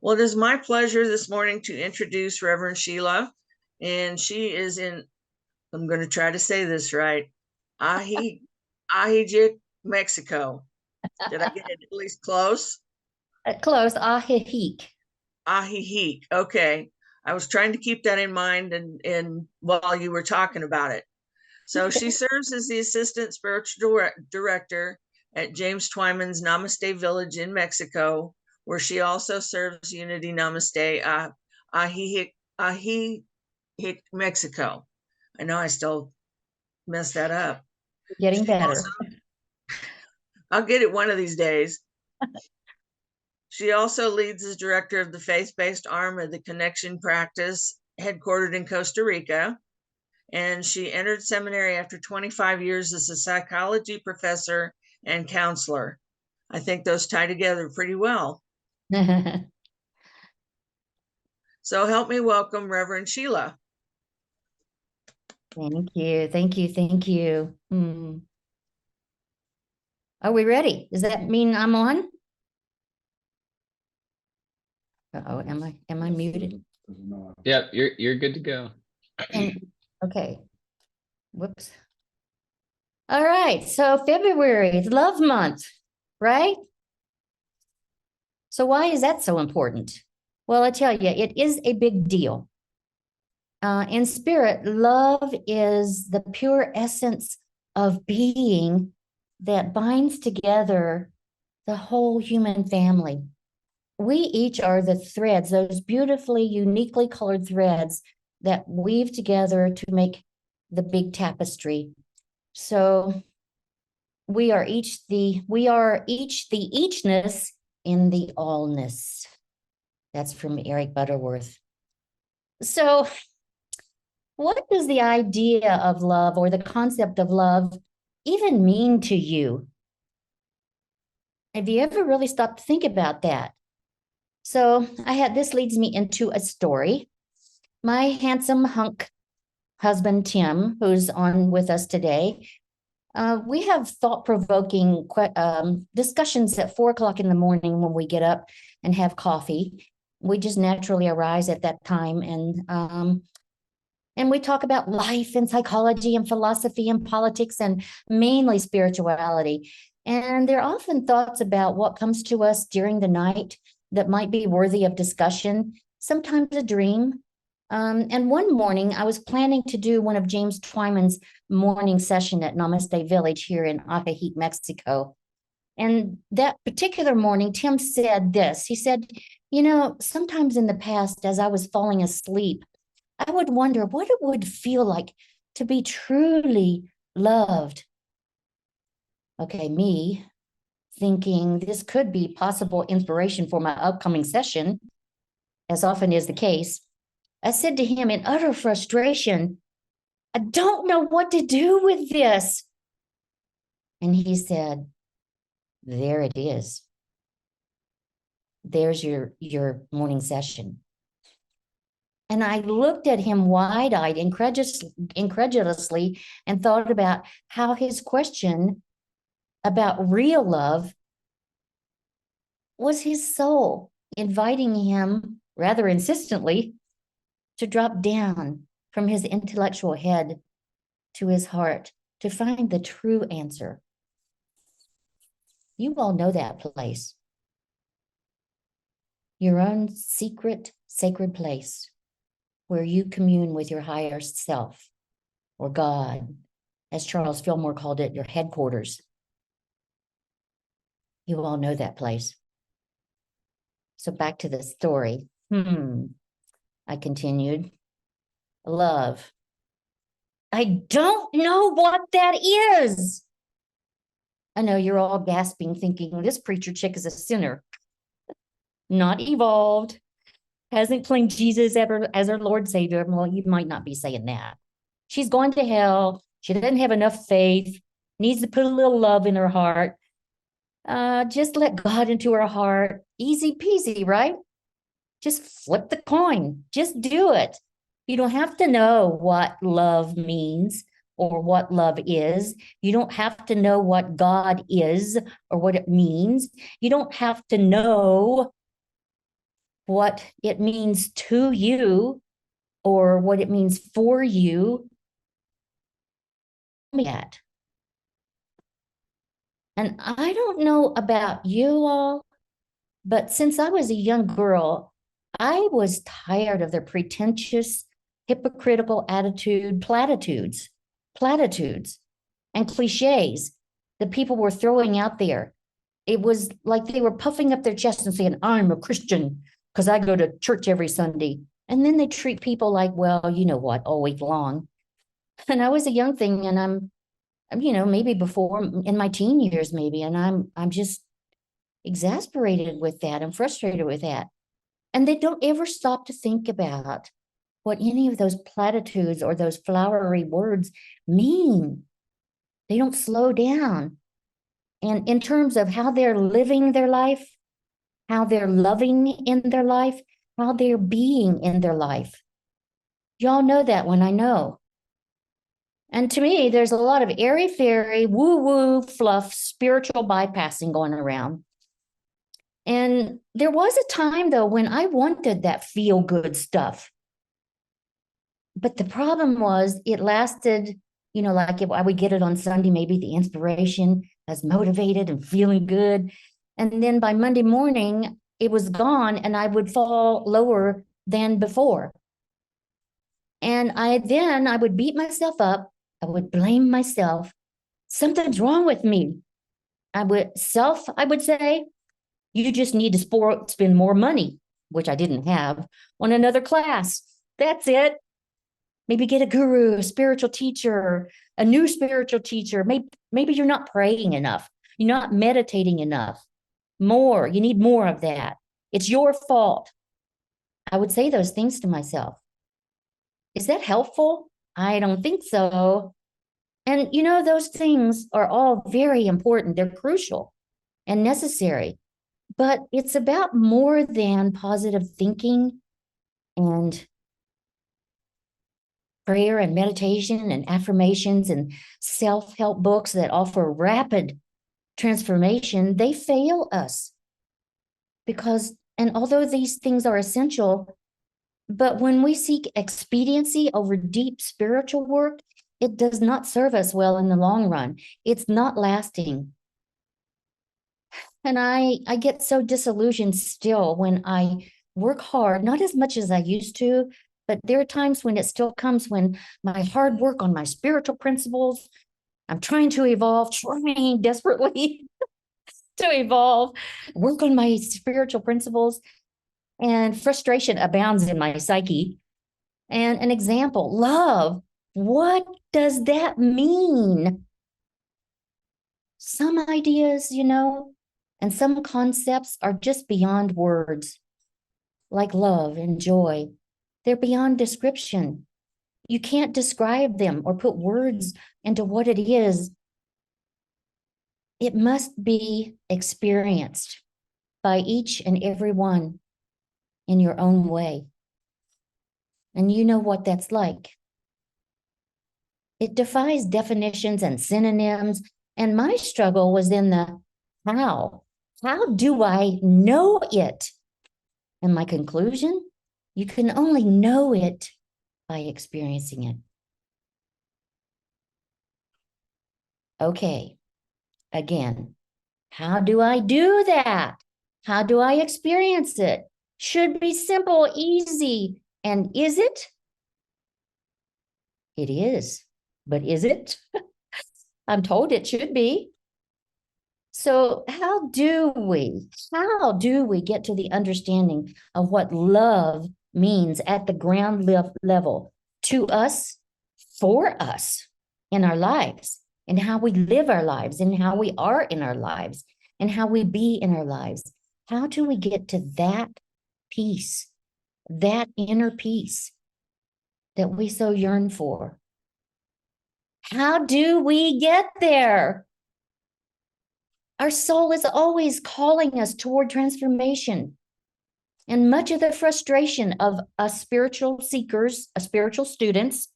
Well, it is my pleasure this morning to introduce Reverend Sheila, and she is in, I'm going to try to say this right, Ajijic, Mexico. Did I get it at least close? Close, Ajijic. Ajijic. Okay. I was trying to keep that in mind and while you were talking about it. So she serves as the assistant spiritual director at James Twyman's Namaste Village in Mexico, where she also serves Unity Namaste Ajijic, Ajijic, Mexico. I know I still messed that up. Getting better. I'll get it one of these days. She also leads as director of the faith-based arm of the Connection Practice, headquartered in Costa Rica. And she entered seminary after 25 years as a psychology professor and counselor. I think those tie together pretty well. So help me welcome Reverend Sheila. Thank you. Thank you. Thank you. Are we ready? Does that mean I'm on? Uh-oh, am I muted? Yep, you're good to go. Okay. Whoops. All right. So February, it's love month, right? So why is that so important? Well, I tell you, it is a big deal. In spirit, love is the pure essence of being that binds together the whole human family. We each are the threads, those beautifully, uniquely colored threads that weave together to make the big tapestry. So we are each the eachness in the allness. That's from Eric Butterworth. So what does the idea of love or the concept of love even mean to you? Have you ever really stopped to think about that? So this leads me into a story. My handsome hunk husband, Tim, who's on with us today, we have thought-provoking discussions at 4:00 in the morning when we get up and have coffee. We just naturally arise at that time, and we talk about life and psychology and philosophy and politics and mainly spirituality. And there are often thoughts about what comes to us during the night that might be worthy of discussion, sometimes a dream. And one morning, I was planning to do one of James Twyman's morning session at Namaste Village here in Ajijic, Mexico. And that particular morning, Tim said this. He said, sometimes in the past, as I was falling asleep, I would wonder what it would feel like to be truly loved. Okay, me thinking this could be possible inspiration for my upcoming session, as often is the case, I said to him in utter frustration, I don't know what to do with this. And he said, there it is. There's your morning session. And I looked at him wide-eyed, incredulously, and thought about how his question about real love was his soul inviting him, rather insistently, to drop down from his intellectual head to his heart to find the true answer. You all know that place. Your own secret, sacred place where you commune with your higher self, or God, as Charles Fillmore called it, your headquarters. You all know that place. So back to the story. I continued. Love. I don't know what that is. I know you're all gasping, thinking this preacher chick is a sinner. Not evolved. Hasn't claimed Jesus ever as her Lord Savior. Well, you might not be saying that. She's going to hell. She doesn't have enough faith. Needs to put a little love in her heart. Just let God into her heart. Easy peasy, right? Just flip the coin. Just do it. You don't have to know what love means or what love is. You don't have to know what God is or what it means. You don't have to know what it means to you or what it means for you. Yet. And I don't know about you all, but since I was a young girl, I was tired of their pretentious, hypocritical attitude, platitudes, and cliches that people were throwing out there. It was like they were puffing up their chest and saying, I'm a Christian because I go to church every Sunday. And then they treat people like, well, you know what, all week long. And I was a young thing, and I'm maybe before in my teen years, maybe, and I'm just exasperated with that and frustrated with that. And they don't ever stop to think about what any of those platitudes or those flowery words mean. They don't slow down. And in terms of how they're living their life, how they're loving in their life, how they're being in their life. Y'all know that when I know. And to me, there's a lot of airy-fairy, woo-woo, fluff, spiritual bypassing going around. And there was a time, though, when I wanted that feel-good stuff. But the problem was it lasted, like if I would get it on Sunday, maybe the inspiration, I was motivated and feeling good. And then by Monday morning, it was gone and I would fall lower than before. And I would beat myself up. I would blame myself. Something's wrong with me. I would say, you just need to spend more money, which I didn't have, on another class. That's it. Maybe get a guru, a spiritual teacher, a new spiritual teacher. Maybe you're not praying enough. You're not meditating enough. More. You need more of that. It's your fault. I would say those things to myself. Is that helpful? I don't think so. And those things are all very important. They're crucial and necessary. But it's about more than positive thinking and prayer and meditation and affirmations and self-help books that offer rapid transformation. They fail us and although these things are essential, but when we seek expediency over deep spiritual work, it does not serve us well in the long run. It's not lasting. And I get so disillusioned still when I work hard, not as much as I used to, but there are times when it still comes when my hard work on my spiritual principles, I'm trying to evolve, trying desperately to evolve, work on my spiritual principles, and frustration abounds in my psyche. And an example, love. What does that mean? Some ideas, and some concepts are just beyond words, like love and joy. They're beyond description. You can't describe them or put words into what it is. It must be experienced by each and every one in your own way. And you know what that's like. It defies definitions and synonyms. And my struggle was in the how. How do I know it? And my conclusion, you can only know it by experiencing it. Okay, again, how do I do that? How do I experience it? Should be simple, easy. And is it? It is. But is it? I'm told it should be. So how do we get to the understanding of what love means at the ground level to us, for us in our lives, and how we live our lives, and how we are in our lives, and how we be in our lives? How do we get to that peace, that inner peace that we so yearn for? How do we get there? Our soul is always calling us toward transformation. And much of the frustration of us spiritual seekers, spiritual students,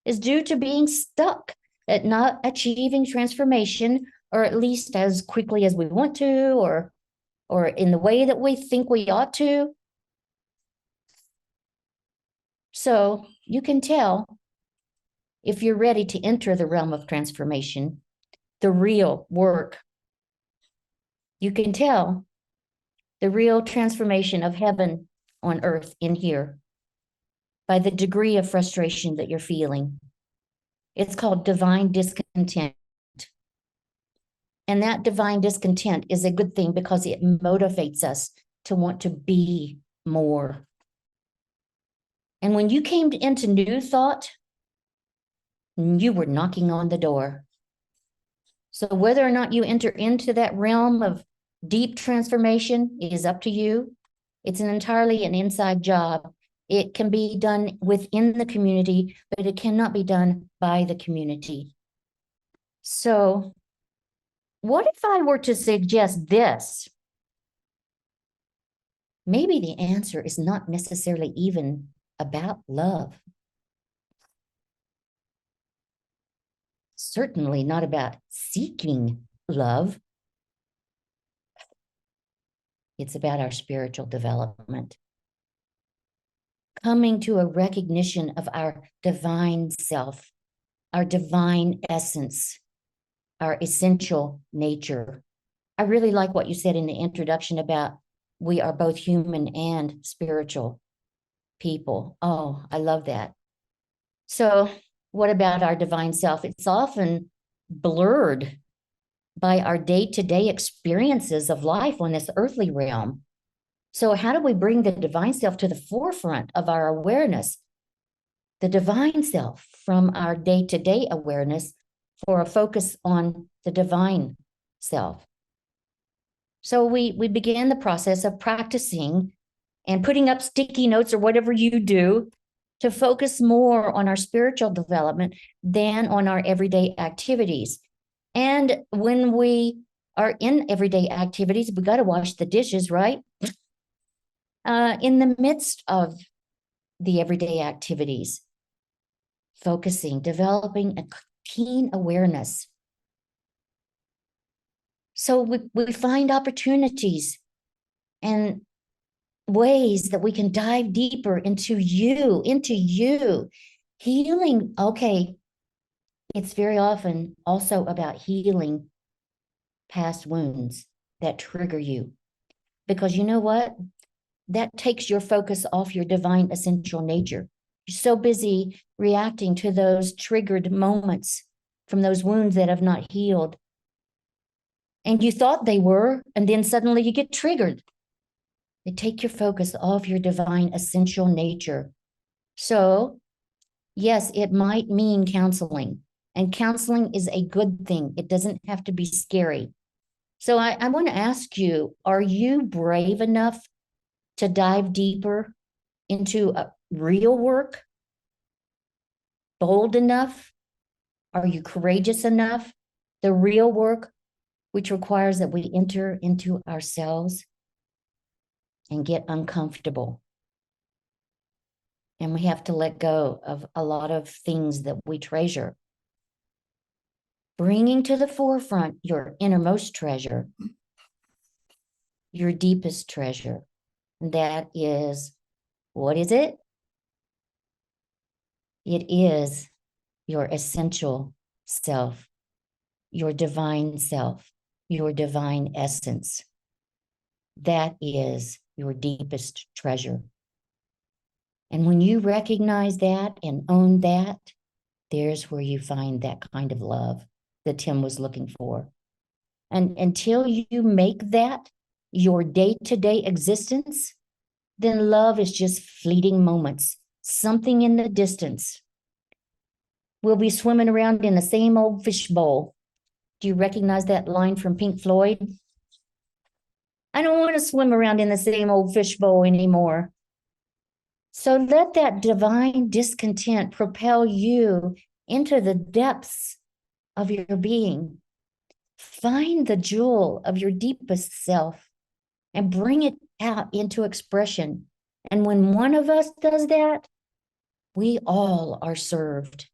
is due to being stuck at not achieving transformation, or at least as quickly as we want to, or in the way that we think we ought to. So you can tell if you're ready to enter the realm of transformation, the real work. You can tell the real transformation of heaven on earth in here by the degree of frustration that you're feeling. It's called divine discontent. And that divine discontent is a good thing because it motivates us to want to be more. And when you came into new thought, you were knocking on the door. So whether or not you enter into that realm of deep transformation is up to you. It's entirely an inside job. It can be done within the community, but it cannot be done by the community. So what if I were to suggest this? Maybe the answer is not necessarily even about love. Certainly not about seeking love. It's about our spiritual development. Coming to a recognition of our divine self, our divine essence, our essential nature. I really like what you said in the introduction about we are both human and spiritual people. Oh, I love that. So what about our divine self? It's often blurred by our day-to-day experiences of life on this earthly realm. So how do we bring the divine self to the forefront of our awareness? The divine self from our day-to-day awareness for a focus on the divine self. So we began the process of practicing and putting up sticky notes or whatever you do to focus more on our spiritual development than on our everyday activities. And when we are in everyday activities, we got to wash the dishes, right? In the midst of the everyday activities, focusing, developing a keen awareness. So we find opportunities and ways that we can dive deeper into you. Healing, okay, it's very often also about healing past wounds that trigger you. Because you know what? That takes your focus off your divine essential nature. You're so busy reacting to those triggered moments from those wounds that have not healed. And you thought they were, and then suddenly you get triggered. They take your focus off your divine essential nature. So, yes, it might mean counseling. And counseling is a good thing. It doesn't have to be scary. So I want to ask you, are you brave enough to dive deeper into real work? Bold enough? Are you courageous enough? The real work, which requires that we enter into ourselves and get uncomfortable. And we have to let go of a lot of things that we treasure. Bringing to the forefront your innermost treasure, your deepest treasure. And that is, what is it? It is your essential self, your divine self, your divine essence. That is your deepest treasure. And when you recognize that and own that, there's where you find that kind of love that Tim was looking for. And until you make that your day-to-day existence, then love is just fleeting moments, something in the distance. We'll be swimming around in the same old fishbowl. Do you recognize that line from Pink Floyd? I don't want to swim around in the same old fishbowl anymore. So let that divine discontent propel you into the depths of your being. Find the jewel of your deepest self and bring it out into expression. And when one of us does that, we all are served.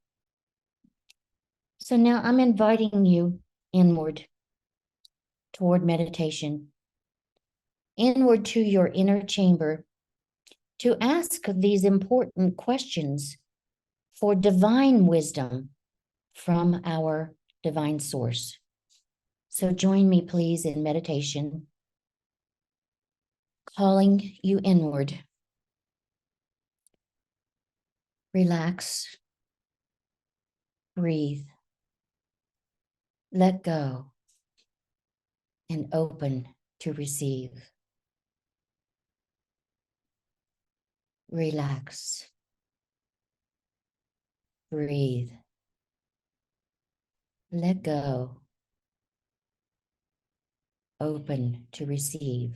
So now I'm inviting you inward toward meditation, inward to your inner chamber, to ask these important questions for divine wisdom from our divine source. So join me, please, in meditation, calling you inward. Relax, breathe, let go, and open to receive. Relax, breathe, let go, open to receive.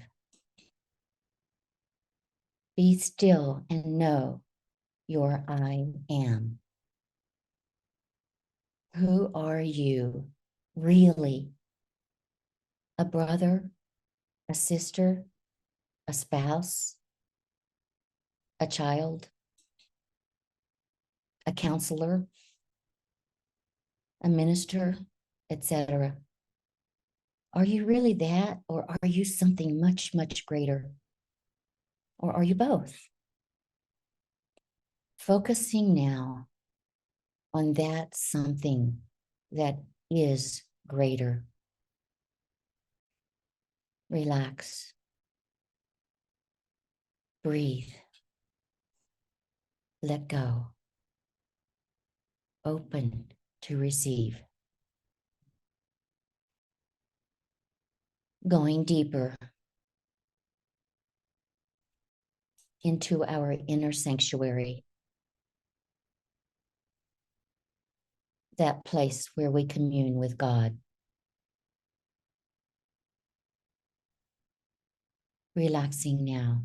Be still and know your I am. Who are you really? A brother, a sister, a spouse, a child, a counselor, a minister, etc. Are you really that, or are you something much, much greater? Or are you both? Focusing now on that something that is greater. Relax. Breathe. Let go. Open to receive. Going deeper into our inner sanctuary. That place where we commune with God. Relaxing now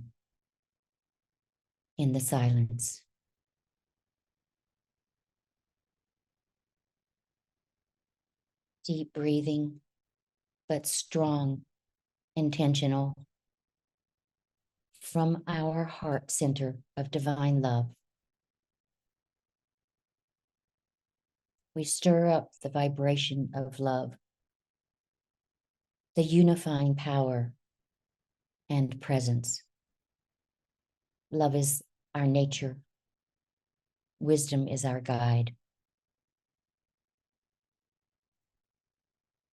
in the silence. Deep breathing, but strong, intentional, from our heart center of divine love. We stir up the vibration of love, the unifying power and presence. Love is our nature. Wisdom is our guide.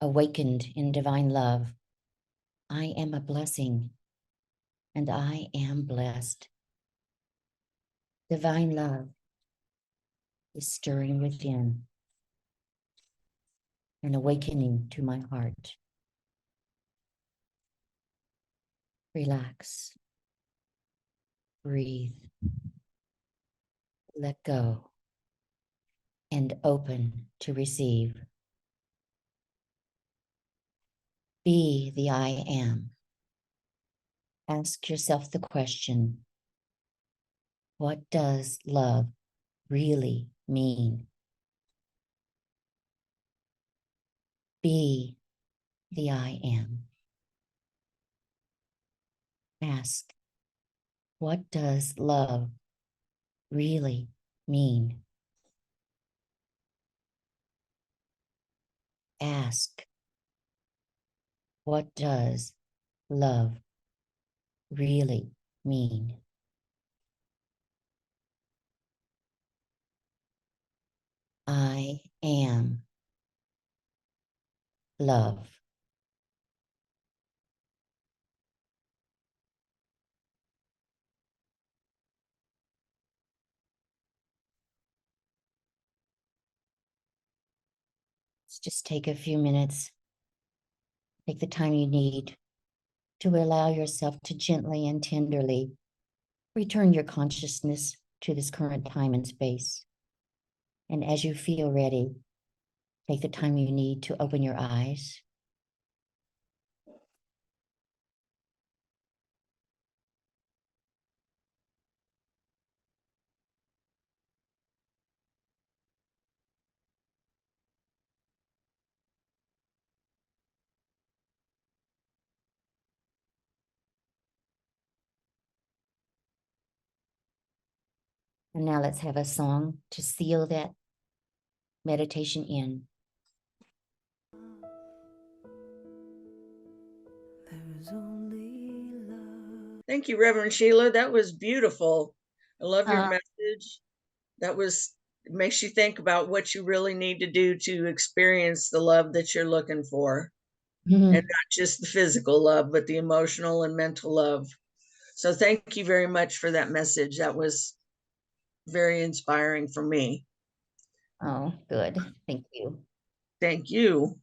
Awakened in divine love, I am a blessing and I am blessed. Divine love is stirring within, an awakening to my heart. Relax. Breathe. Let go. And open to receive. Be the I am. Ask yourself the question, what does love really mean? Be the I am. Ask, what does love really mean? Ask, what does love really mean? I am love. Let's just take a few minutes. Take the time you need to allow yourself to gently and tenderly return your consciousness to this current time and space. And as you feel ready, take the time you need to open your eyes. And now let's have a song to seal that meditation in. There is only love. Thank you, Reverend Sheila. That was beautiful. I love your Uh, message. That was, it makes you think about what you really need to do to experience the love that you're looking for. And mhm. not just the physical love, but the emotional and mental love. So thank you very much for that message. That was very inspiring for me. Oh, good. Thank you. Thank you.